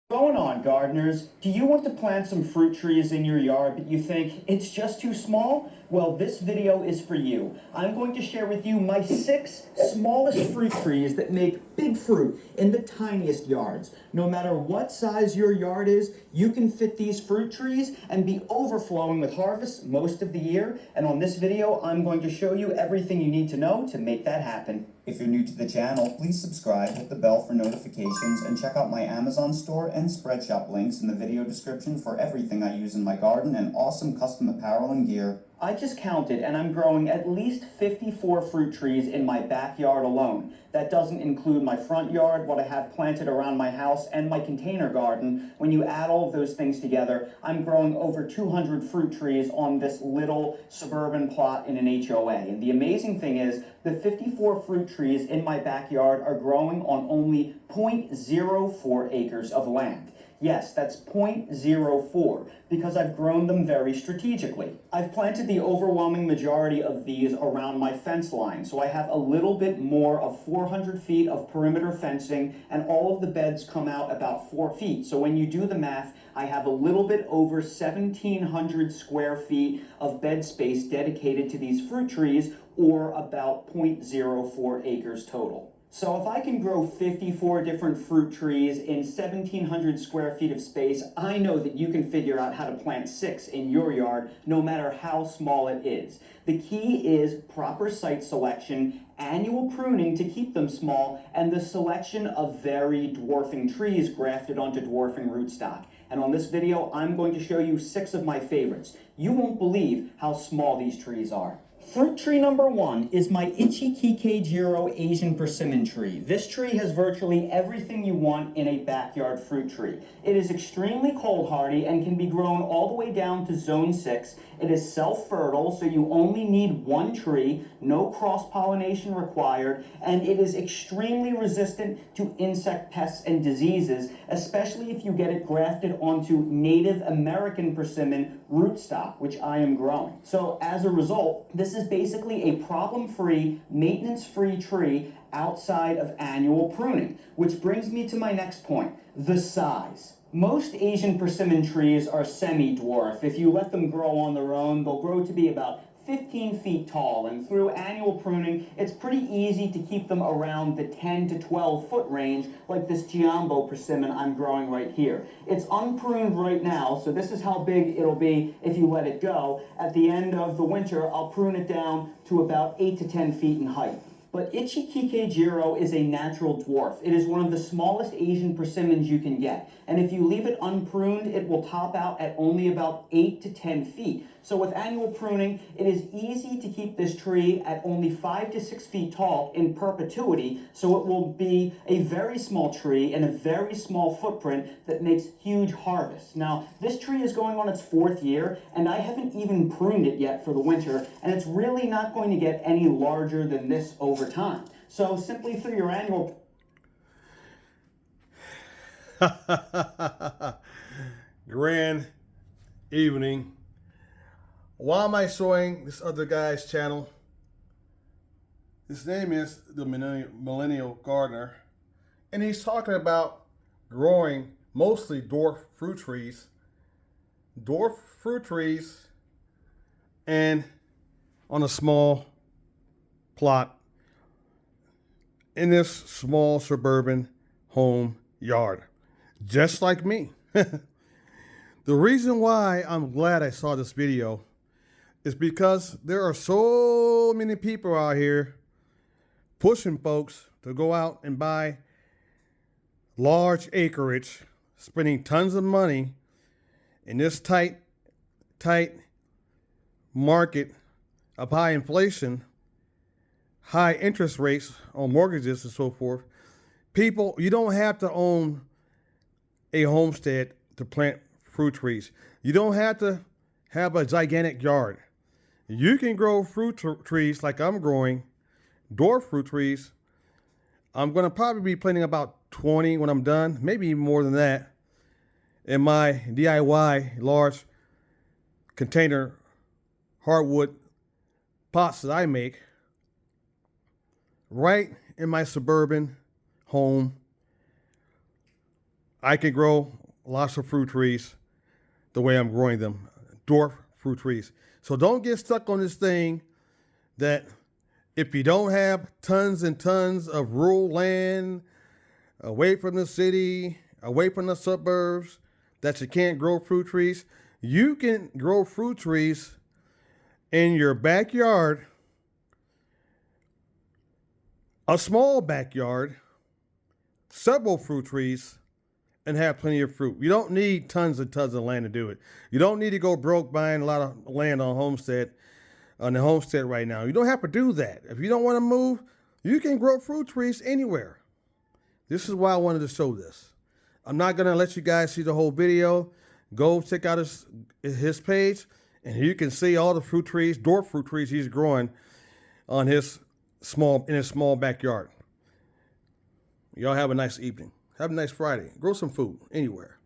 Going on, gardeners? Do you want to plant some fruit trees in your yard, but you think it's just too small? Well, this video is for you. I'm going to share with you my 6 smallest fruit trees that make big fruit in the tiniest yards. No matter what size your yard is, you can fit these fruit trees and be overflowing with harvests most of the year. And on this video, I'm going to show you everything you need to know to make that happen. If you're new to the channel, please subscribe, hit the bell for notifications, and check out my Amazon store and Spreadshop links in the video description for everything I use in my garden and awesome custom apparel and gear. I just counted and I'm growing at least 54 fruit trees in my backyard alone. That doesn't include my front yard, what I have planted around my house, and my container garden. When you add all of those things together, I'm growing over 200 fruit trees on this little suburban plot in an HOA. And the amazing thing is, the 54 fruit trees in my backyard are growing on only 0.04 acres of land. Yes, that's 0.04, because I've grown them very strategically. I've planted the overwhelming majority of these around my fence line, so I have a little bit more of 400 feet of perimeter fencing, and all of the beds come out about 4 feet. So when you do the math, I have a little bit over 1,700 square feet of bed space dedicated to these fruit trees, or about 0.04 acres total. So if I can grow 54 different fruit trees in 1,700 square feet of space, I know that you can figure out how to plant 6 in your yard, no matter how small it is. The key is proper site selection, annual pruning to keep them small, and the selection of very dwarfing trees grafted onto dwarfing rootstock. And on this video, I'm going to show you 6 of my favorites. You won't believe how small these trees are. Fruit tree number 1 is my Ichikikejiro Asian persimmon tree. This tree has virtually everything you want in a backyard fruit tree. It is extremely cold hardy and can be grown all the way down to zone 6. It is self-fertile, so you only need 1 tree, no cross-pollination required, and it is extremely resistant to insect pests and diseases, especially if you get it grafted onto Native American persimmon rootstock, which I am growing. So as a result, this is basically a problem-free, maintenance-free tree outside of annual pruning, which brings me to my next point, the size. Most Asian persimmon trees are semi-dwarf. If you let them grow on their own, they'll grow to be about 15 feet tall, and through annual pruning, it's pretty easy to keep them around the 10 to 12 foot range, like this Giambo persimmon I'm growing right here. It's unpruned right now, so this is how big it'll be if you let it go. At the end of the winter, I'll prune it down to about 8 to 10 feet in height. But Ichikikejiro is a natural dwarf. It is one of the smallest Asian persimmons you can get. And if you leave it unpruned, it will top out at only about 8 to 10 feet. So with annual pruning, it is easy to keep this tree at only 5 to 6 feet tall in perpetuity, so it will be a very small tree in a very small footprint that makes huge harvests. Now, this tree is going on its 4th year, and I haven't even pruned it yet for the winter, and it's really not going to get any larger than this over time. So simply through your annual Grand evening. Why am I showing this other guy's channel? His name is the Millennial Gardener, and he's talking about growing mostly dwarf fruit trees. And on a small plot in this small suburban home yard, just like me. The reason why I'm glad I saw this video is because there are so many people out here pushing folks to go out and buy large acreage, spending tons of money in this tight market of high inflation, high interest rates on mortgages and so forth. People, you don't have to own a homestead to plant fruit trees. You don't have to have a gigantic yard. You can grow fruit trees like I'm growing, dwarf fruit trees. I'm going to probably be planting about 20 when I'm done, maybe even more than that, in my DIY large container hardwood pots that I make right in my suburban home I can grow lots of fruit trees the way I'm growing them, dwarf fruit trees. So don't get stuck on this thing that if you don't have tons and tons of rural land away from the city, away from the suburbs, that you can't grow fruit trees. You can grow fruit trees in your backyard, a small backyard, several fruit trees, and have plenty of fruit. You don't need tons and tons of land to do it. You don't need to go broke buying a lot of land on the homestead right now. You don't have to do that. If you don't want to move, you can grow fruit trees anywhere. This is why I wanted to show this. I'm not going to let you guys see the whole video. Go check out his page, and you can see all the fruit trees, dwarf fruit trees he's growing in his small backyard. Y'all have a nice evening. Have a nice Friday. Grow some food anywhere.